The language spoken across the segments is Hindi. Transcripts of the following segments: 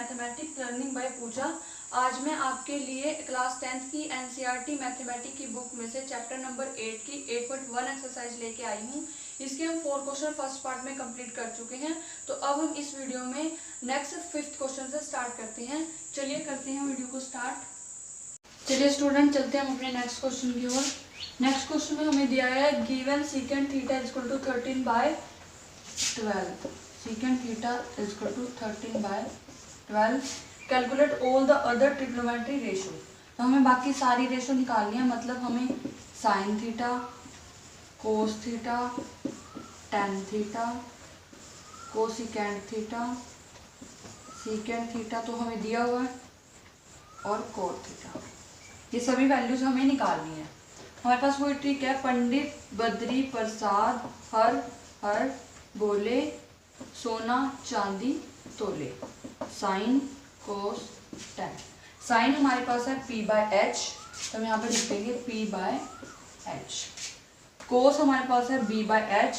मैथमेटिक्स लर्निंग बाय पूजा। आज मैं आपके लिए क्लास 10th की एनसीईआरटी मैथमेटिक्स की बुक में से चैप्टर नंबर 8 की 8.1 एक्सरसाइज लेके आई हूँ। इसके हम 4 क्वेश्चन फर्स्ट पार्ट में कंप्लीट कर चुके हैं। तो अब हम इस वीडियो में नेक्स्ट 5th क्वेश्चन से स्टार्ट करते हैं। चलिए करते हैं वीडियो को स्टार्ट। चलिए स्टूडेंट चलते हैं हम अपने नेक्स्ट क्वेश्चन की ओर। नेक्स्ट क्वेश्चन में हमें दिया है given secant theta equal to 13/12। secant theta is equal to 13/12। Calculate all the other trigonometry ratio. तो हमें बाकी सारी रेशो निकालनी है, मतलब हमें sine theta, cos theta, tan theta, cosecant theta, secant theta तो हमें दिया हुआ है, और कोट थीटा, ये सभी वैल्यूज हमें निकालनी है। हमारे पास वही ट्रिक है, पंडित बद्री प्रसाद हर बोले सोना चांदी तोले। Sine cos ten. साइन हमारे पास है p/h, तो हम यहाँ पर लिख देंगे p/h। कोस हमारे पास है b/h,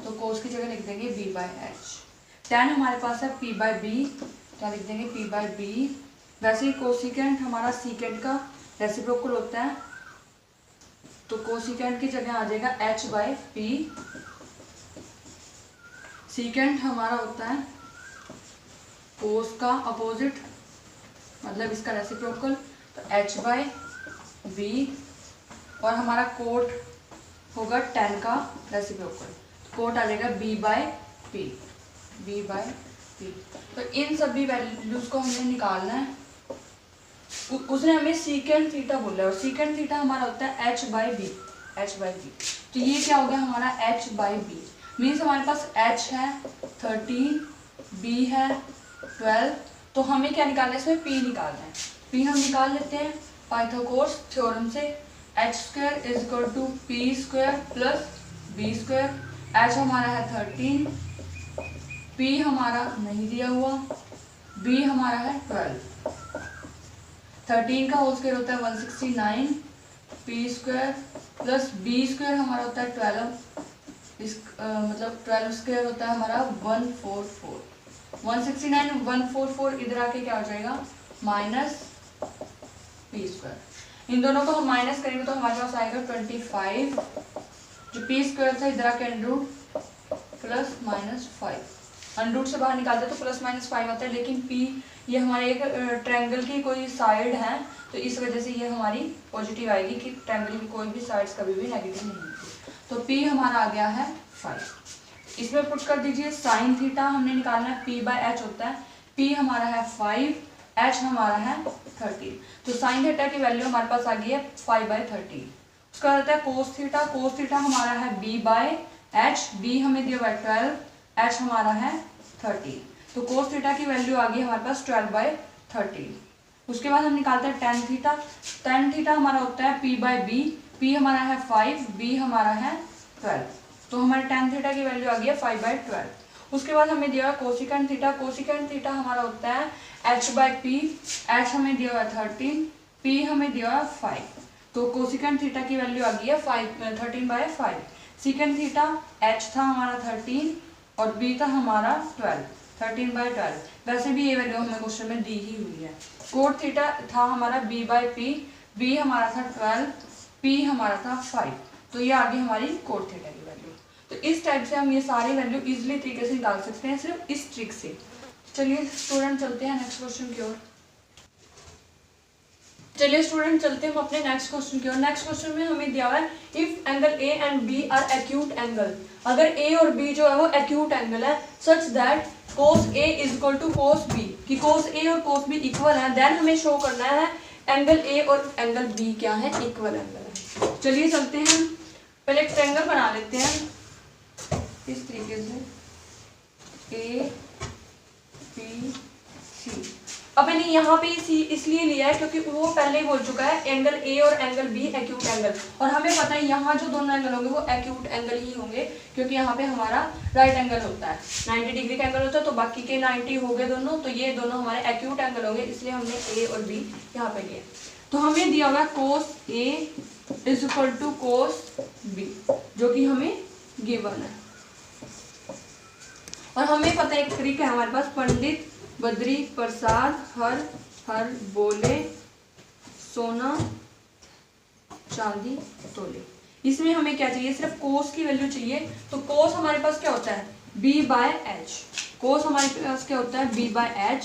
तो कोस की जगह लिख देंगे b/h। टेन हमारे पास है p/b, तो लिख देंगे p/b। वैसे ही कोसिकेंट हमारा सीकेंट का रेसिप्रोकल होता है, तो कोसिकेंट की जगह आ जाएगा h/p। सीकेंट हमारा होता है कोस का अपोजिट, मतलब इसका रेसिप्रोकल, तो h/b। और हमारा कोट होगा टेन का रेसिप्रोकल, तो कोट आ जाएगा b/p। तो इन सभी वैल्यूज को हमने निकालना है। उसने हमें सीकेंट थीटा बोला है, और सीकेंट थीटा हमारा होता है h/b। तो ये क्या हो गया हमारा h/b, मीन्स हमारे पास h है 13, b है 12, तो हमें क्या निकालना है, इसमें p निकालना है। p हम निकाल लेते हैं पाइथागोरस थ्योरम से। h² = p² + b²। h हमारा है 13, p हमारा नहीं दिया हुआ, b हमारा है 12। 13 का होल स्क्वायर होता है 169, p² + b² हमारा होता है 12। मतलब 12² होता है हमारा 144। 169 144 इधर आके क्या हो जाएगा -p²। इन दोनों को हम माइनस करेंगे तो हमारे पास आएगा 25। जो p² था इधर आके अंडरूट +-5। अंडरूट से बाहर निकालते तो +-5 आता है, लेकिन p ये हमारे एक ट्रायंगल की कोई साइड है, तो इस वजह से ये हमारी पॉजिटिव आएगी कि ट्रायंगल की कोई भी साइड्स कभी भी नेगेटिव नहीं होती। तो p हमारा आ गया है 5। इसमें पुट कर दीजिए साइन थीटा हमने निकालना है, p/h होता है, p हमारा है 5, h हमारा है 13। तो साइन थीटा की वैल्यू हमारे पास आ गई है 5/13। उसका रहता है कोस थीटा। कोस थीटा हमारा है b/h, b हमें दिया हुआ है 12, h हमारा है 13। तो कोस थीटा की वैल्यू आ गई हमारे पास 12/13। उसके बाद हम निकालते हैं टेन थीटा। टेन थीटा हमारा होता है p/b, p हमारा है 5, b हमारा है 12। तो हमारे टेन थीटा की वैल्यू आ गई है 5/12। उसके बाद हमें दिया है कोसिकेंट थीटा। कोसिकेंट थीटा हमारा होता है h/p, h हमें दिया हुआ है 13, p हमें दिया हुआ है 5। तो कोसिकेंट थीटा की वैल्यू आ गई है 13/5। सीकेंट थीटा h था हमारा 13 और b था हमारा 12, 13/12। वैसे भी ये वैल्यू हमें क्वेश्चन में दी ही हुई है। कोट थीटा था हमारा b/p, b हमारा था 12, p हमारा था 5। तो ये आ गई हमारी कोट थीटा की वैल्यू। तो इस टाइप से हम ये सारी वैल्यू इजीली तरीके से निकाल सकते हैं, सिर्फ इस ट्रिक से। चलिए स्टूडेंट चलते हैं नेक्स्ट क्वेश्चन की ओर। चलिए स्टूडेंट चलते हैं हम अपने नेक्स्ट क्वेश्चन की ओर। नेक्स्ट क्वेश्चन में हमें दिया हुआ है if angle A and B are acute angle. अगर ए और बी जो है वो एक्यूट एंगल है, such that cos A = cos B, कि cos A और cos B इक्वल है, देन हमें शो करना है एंगल A और एंगल B क्या है, इक्वल एंगल है। चलिए चलते हैं, पहले एक ट्रायंगल बना लेते हैं इस तरीके से A B C। अब मैंने यहाँ पे C इसलिए लिया है क्योंकि वो पहले ही बोल चुका है एंगल A और एंगल B एक्यूट एंगल, और हमें पता है यहाँ जो दोनों एंगल होंगे वो एक्यूट एंगल ही होंगे, क्योंकि यहाँ पे हमारा राइट एंगल होता है, 90 डिग्री का एंगल होता है, तो बाकी के 90 हो गए दोनों, तो ये दोनों हमारे एक्यूट एंगल होंगे, इसलिए हमने A और B यहाँ पे लिए। तो हमें दिया हुआ है cos A = cos B, जो कि हमें गिवन है। और हमें पता है एक ट्रिक है हमारे पास, पंडित बद्री प्रसाद हर हर बोले सोना चांदी तोले। इसमें हमें क्या चाहिए, सिर्फ कोस की वैल्यू चाहिए। तो कोस हमारे पास क्या होता है, b/h। कोस हमारे पास क्या होता है, b/h।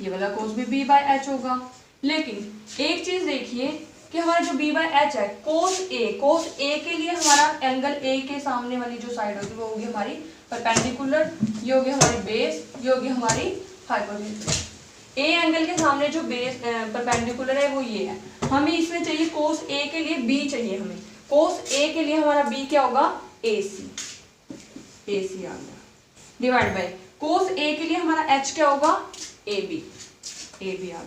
ये वाला कोस भी b/h होगा। लेकिन एक चीज देखिए कि हमारा जो b/h है, कोस ए के लिए हमारा एंगल ए के सामने वाली जो साइड होगी वो होगी हमारी परपेंडिकुलर, ये होगी हमारी बेस, ये होगी हमारी हाइपोटेन्यूज। ए एंगल के सामने जो बेस परपेंडिकुलर है वो ये है। हमें इसमें चाहिए कोस ए के लिए बी चाहिए। हमें कोस ए के लिए हमारा बी क्या होगा, AC आ गया, डिवाइड बाय कोस ए के लिए हमारा एच क्या होगा, AB आ गया,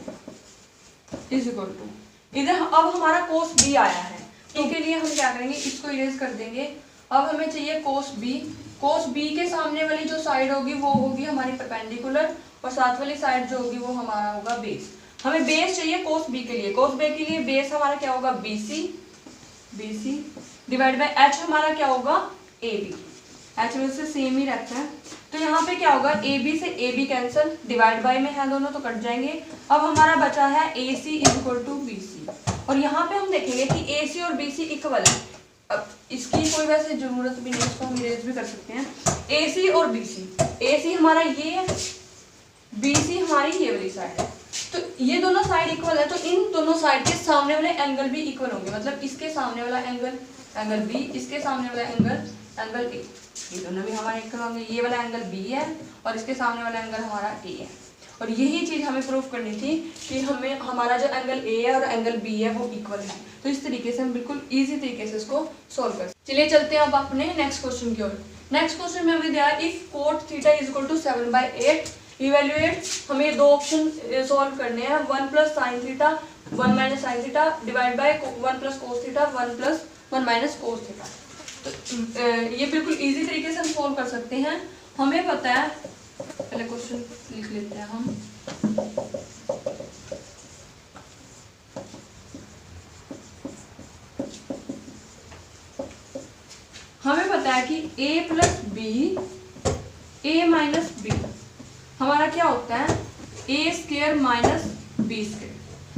इज इक्वल टू इधर अब हमारा कोस बी आया है। तो के लिए हम क्या करेंगे, इसको इरेज कर देंगे। अब हमें चाहिए कोस बी के सामने वाली जो साइड होगी वो होगी हमारी परपेंडिकुलर, और साथ वाली साइड जो होगी वो हमारा होगा बेस। हमें बेस चाहिए कोस बी के लिए। कोस बी के लिए बेस हमारा क्या होगा, BC डिवाइड बाय एच हमारा क्या होगा, AB। एच में से सेम ही रहता है। तो यहाँ पे क्या होगा, AB से AB कैंसिल, डिवाइड बाय में है दोनों तो कट जाएंगे। अब हमारा बचा है AC is equal to BC। और यहाँ पे हम देखेंगे कि AC और BC इक्वल है। अब इसकी कोई वैसे जरूरत भी नहीं, इसको हम इरेज भी कर सकते हैं। AC और BC हमारा ये है, BC हमारी ये वाली साइड है। तो ये दोनों साइड इक्वल है, तो इन दोनों साइड के सामने वाले एंगल भी इक्वल होंगे। मतलब इसके सामने वाला एंगल B, इसके सामने वाला एंगल A, ये दोनों भी हमारे इक्वल होंगे। ये वाला एंगल B है और इसके सामने वाला एंगल हमारा A है। और यही चीज हमें प्रूफ करनी थी कि हमें हमारा जो एंगल A है और एंगल B है वो इक्वल है। तो इस तरीके से हम बिल्कुल इजी तरीके से इसको सॉल्व कर सकते। चलिए चलते हैं अब अपने नेक्स्ट क्वेश्चन की ओर। नेक्स्ट क्वेश्चन में हमें दिया है if cot theta is equal to 7/8 evaluate. हमें दो ऑप्शन सॉल्व करने हैं, 1 + sin theta 1 - sin theta divide by 1 + cos theta 1 - cos theta. तो ये बिल्कुल इजी तरीके से हम सॉल्व कर सकते हैं। हमें पता है, पहले क्वेश्चन लिख लेते हैं हम। हमें पता है कि a + b a - b हमारा क्या होता है, a² - b²।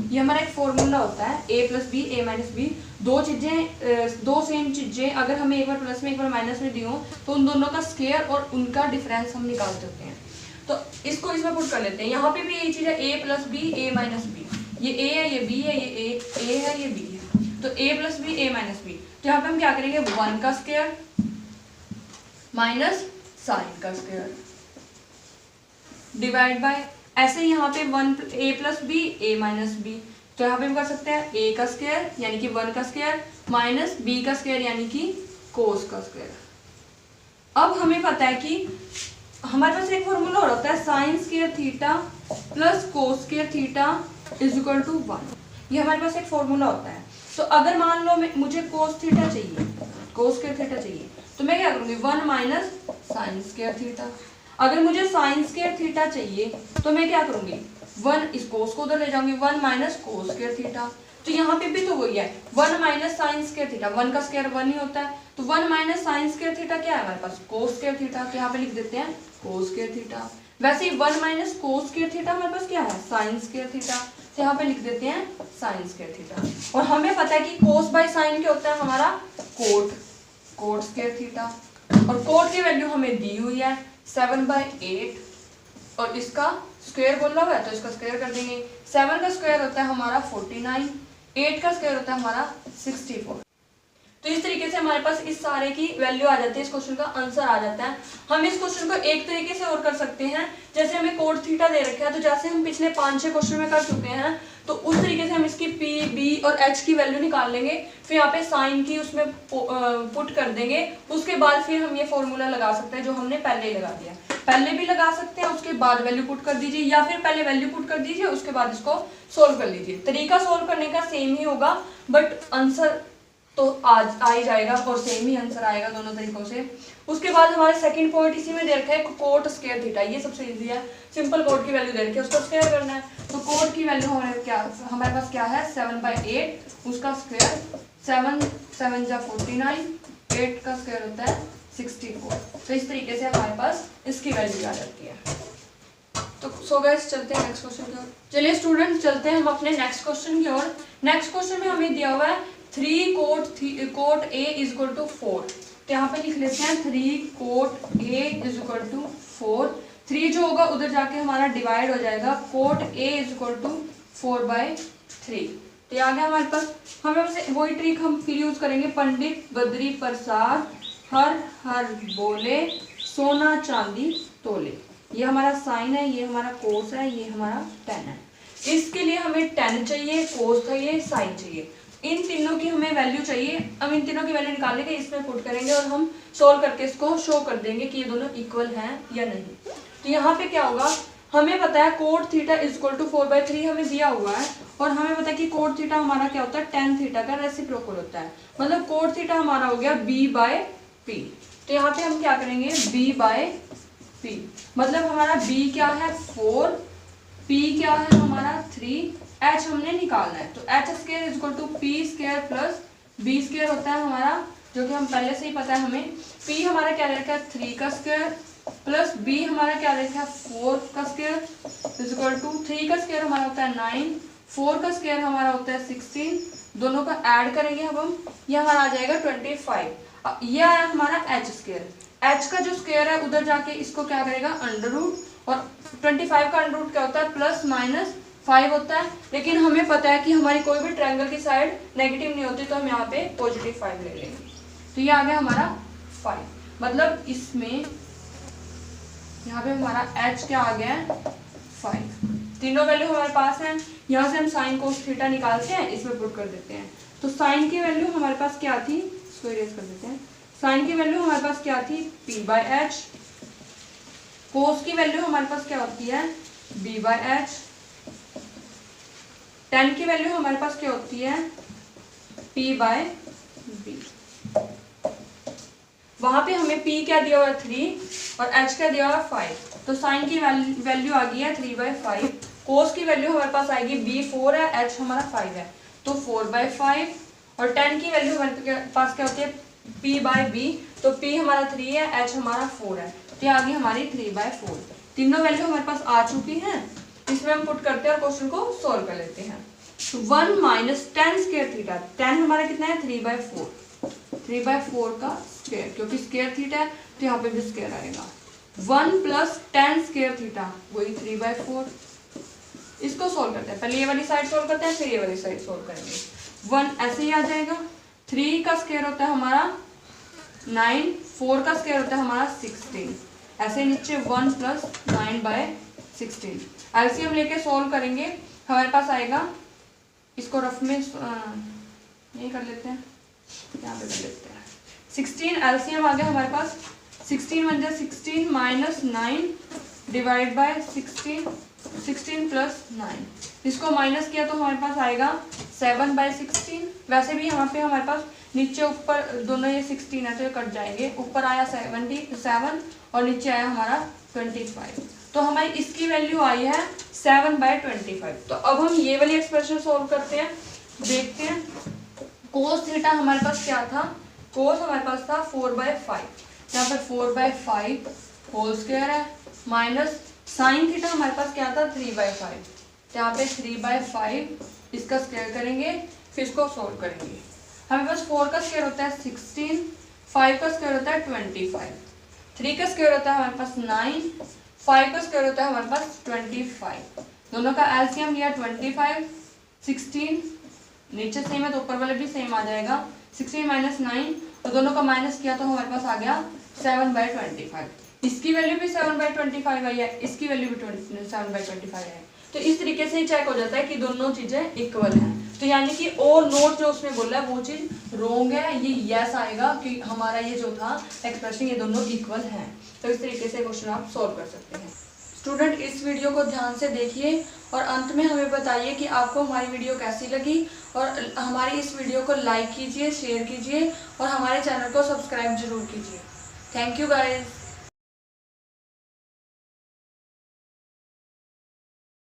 ये हमारा एक फॉर्मूला होता है, a + b a - b। दो सेम चीजें अगर हमें एक बार प्लस में एक बार माइनस में दी हो तो उन दोनों का स्क्वायर और उनका डिफरेंस हम निकाल सकते हैं। तो इसको इसमें पुट कर लेते हैं। यहाँ पे भी यही चीज है, a + b a - b। ये a है, ये b है, ये a है, ये b है। तो a + b a - b। तो यहाँ पे हम क्या करेंगे, 1 का स्क्वायर माइनस साइन का स्क्वायर डिवाइड बाय, ऐसे यहाँ पे a + b a - b। तो यहाँ पे हम कर सकते हैं a का स्क्वायर यानी कि 1 का स्क्वायर माइनस b का स्क्वायर यानी कि cos का स्क्वायर। अब हमें पता है कि हमारे पास एक फॉर्मूला और होता है sin² theta + cos² theta is equal to 1। ये हमारे पास एक फॉर्मूला होता है। तो अगर मान लो मुझे cos थीटा चाहिए, cos² थीटा चाहिए, तो मैं क्या करूंगी, 1 - sin² थीटा। अगर मुझे sin² थीटा चाहिए तो मैं क्या करूंगी, 1 इस cos को उधर ले जाऊंगी, 1 - cos² थीटा। तो यहाँ पे भी तो वही है, 1 - sin² थीटा, 1 का स्क्वायर 1 ही होता है। तो 1 - sin² थीटा क्या है हमारे पास, cos² थीटा। तो यहाँ पे लिख देते हैं cos² थीटा। वैसे ही 1 - cos² थीटा हमारे पास क्या है, sin² थीटा। तो यहाँ पे लिख देते हैं sin² थीटा। और हमें पता है कि cos/sin क्या होता है हमारा, cot² थीटा। और cot की वैल्यू हमें दी हुई है 7/8 और इसका स्क्वायर बोला हुआ है तो इसका स्क्वायर कर देंगे। 7 का स्क्वायर होता है हमारा 49, 8 का स्क्वायर होता है हमारा 64। तो इस तरीके से हमारे पास इस सारे की वैल्यू आ जाती है, इस क्वेश्चन का आंसर आ जाता है। हम इस क्वेश्चन को एक तरीके से और कर सकते हैं, जैसे हमें cot थीटा दे रखा है तो जैसे हम पिछले 5-6 क्वेश्चन में कर चुके हैं तो उस तरीके से हम इसकी p, b और h की वैल्यू निकाल लेंगे। फिर यहाँ पे साइन की उसमें पुट कर देंगे। उसके बाद फिर हम ये फॉर्मूला लगा सकते हैं जो हमने पहले ही लगा दिया। पहले भी लगा सकते हैं, उसके बाद वैल्यू पुट कर दीजिए, या फिर पहले वैल्यू पुट कर दीजिए उसके बाद इसको सोल्व कर लीजिए। तरीका सोल्व करने का सेम ही होगा बट आंसर तो आ ही जाएगा और सेम ही आंसर आएगा दोनों तरीकों से। उसके बाद हमारे सेकंड पॉइंट इसी में दे रखा है cot² थीटा। ये सबसे इजी है, सिंपल cot की वैल्यू दे रखी है, उसका स्क्वायर करना है। तो cot की वैल्यू हमारे पास क्या है, 7/8, उसका स्क्वायर 7 × 7 = 49, 8 का स्क्वायर होता है 64। तो इस तरीके से हमारे पास इसकी वैल्यू आ जाती है। तो सो गाइस चलते हैं नेक्स्ट क्वेश्चन की ओर। चलिए स्टूडेंट्स चलते हैं हम अपने नेक्स्ट क्वेश्चन की ओर। नेक्स्ट क्वेश्चन में हमें दिया हुआ है 3 cot A is equal to 4। तो यहाँ पे लिख लेते हैं 3 cot A is equal to 4। 3 जो होगा उधर जाके हमारा डिवाइड हो जाएगा, cot A is equal to 4/3। तो ये आ गया हमारे पास। हमें बस वही ट्रिक हम फिर यूज करेंगे, पंडित बद्री प्रसाद हर हर बोले सोना चांदी तोले। ये हमारा साइन है, ये हमारा कोस है, ये हमारा टेन है। इसके लिए हमें टेन चाहिए, कोस चाहिए, साइन चाहिए। इन तीनों की हमें वैल्यू चाहिए। अब इन तीनों की वैल्यू निकालने के इसमें पुट करेंगे और हम सोल्व करके इसको शो कर देंगे कि ये दोनों इक्वल हैं या नहीं। तो यहाँ पे क्या होगा, हमें पता है cot theta is equal to 4/3 हमें दिया हुआ है, और हमें पता है कि कोट थीटा हमारा क्या होता है, टेन थीटा का रेसिप्रोकल होता है। मतलब कोट थीटा हमारा हो गया b/p। तो यहाँ पे हम क्या करेंगे, b/p, मतलब हमारा b क्या है 4, p क्या है हमारा 3, h हमने निकालना है। तो h square is equal to p square plus b square होता है हमारा, जो कि हम पहले से ही पता है हमें। p हमारा क्या रखा है 3 का स्क्वायर प्लस b हमारा क्या रखा है 4 का स्क्वायर इज इक्वल टू 3 का स्क्वायर हमारा होता है 9, 4 का स्क्वायर हमारा होता है 16। दोनों का ऐड करेंगे अब हम, ये हमारा आ जाएगा 25। ये आया हमारा h स्क्वायर। h का जो स्क्वायर है उधर जाके इसको क्या करेगा अंडर रूट, और 25 का अंडर रूट क्या होता है +-5 होता है। लेकिन हमें पता है कि हमारी कोई भी ट्रायंगल की साइड नेगेटिव नहीं होती, तो हम यहाँ पे +5 ले लेंगे। तो ये आ गया हमारा 5, मतलब इसमें यहाँ पे हमारा h क्या आ गया है 5। तीनों वैल्यू हमारे पास हैं। यहाँ से हम साइन कोस थीटा निकालते हैं, इसमें पुट कर देते हैं। तो साइन की वैल्यू हमारे पास क्या थी, इसको इरेज कर देते हैं। साइन की वैल्यू हमारे पास क्या थी p/h। कोस की वैल्यू हमारे पास क्या होती है b/h। टेन की वैल्यू हमारे पास क्या होती है p/b। वहां पे हमें p क्या दिया हुआ है 3 और h क्या दिया हुआ है 5। तो साइन की वैल्यू आ गई है 3/5। कोस की वैल्यू हमारे पास आएगी b 4 है, h हमारा 5 है, तो 4/5। और टेन की वैल्यू हमारे पास क्या होती है p/b। तो p हमारा 3 है, h हमारा 4 है, तो ये आ गई हमारी 3/4। तीनों वैल्यू हमारे पास आ चुकी हैं। इसमें हम पुट करते हैं और क्वेश्चन को सोल्व कर लेते हैं। 1 - 10 स्क्वायर थीटा, 10 हमारा कितना है 3/4, 3/4 का स्क्वायर, क्योंकि स्क्वायर थीटा है तो यहाँ पे भी स्क्वायर आएगा। 1 + 10 स्क्वायर थीटा वही 3/4। इसको सोल्व करते हैं, पहले ये वाली साइड सोल्व करते हैं, फिर ये वाली साइड सोल्व करेंगे। 1 ऐसे ही आ जाएगा, 3 का स्क्वायर होता है हमारा 9, 4 का स्क्वायर होता है हमारा 16, ऐसे नीचे 1 + 9/16। एलसीएम लेके सोल्व करेंगे, हमारे पास आएगा, इसको रफ में ये कर लेते हैं, यहाँ पे कर लेते हैं 16। एलसीएम आ गया हमारे पास, 16 × 16 - 9 / 16, 16 + 9। इसको माइनस किया तो हमारे पास आएगा 7/16। वैसे भी यहाँ पे हमारे पास नीचे ऊपर दोनों ये 16 है तो ये कट जाएंगे, ऊपर आया 77 और नीचे आया हमारा 25। तो हमारी इसकी वैल्यू आई है 7/25। तो अब हम ये वाली एक्सप्रेशन सोल्व करते हैं, देखते हैं। कोस थीटा हमारे पास क्या था, कोस हमारे पास था 4/5, यहाँ पे 4/5 होल स्क्वायर है, माइनस साइन थीटा हमारे पास क्या था 3/5, तो यहाँ पे 3/5 इसका स्क्वायर करेंगे, फिर इसको सोल्व करेंगे। हमें पास 4 का स्क्वायर होता है 16, 5 का स्क्वायर होता है 25, 3 का स्क्वायर होता है हमारे पास 9, 5 का स्क्वायर होता है हमारे पास 25। दोनों का एलसीएम लिया 25, 16 नीचे सेम है तो ऊपर वाले भी सेम आ जाएगा, 16 - 9 तो दोनों का माइनस किया तो हमारे पास आ गया 7/25। इसकी वैल्यू भी 7/25 आई है, इसकी वैल्यू भी 7/25 है। तो इस तरीके से ही चेक हो जाता है कि दोनों चीजें इक्वल हैं। तो यानी कि और नोट जो उसने बोला है वो चीज रोंग है, ये यस आएगा कि हमारा ये जो था एक्सप्रेशन ये दोनों इक्वल हैं। तो इस तरीके से क्वेश्चन आप सॉल्व कर सकते हैं। स्टूडेंट इस वीडियो को ध्यान से देखिए और अंत में हमें बताइए कि आपको हमारी वीडियो कैसी लगी, और हमारी इस वीडियो को लाइक कीजिए, शेयर कीजिए और हमारे चैनल को सब्सक्राइब जरूर कीजिए। Thank you guys.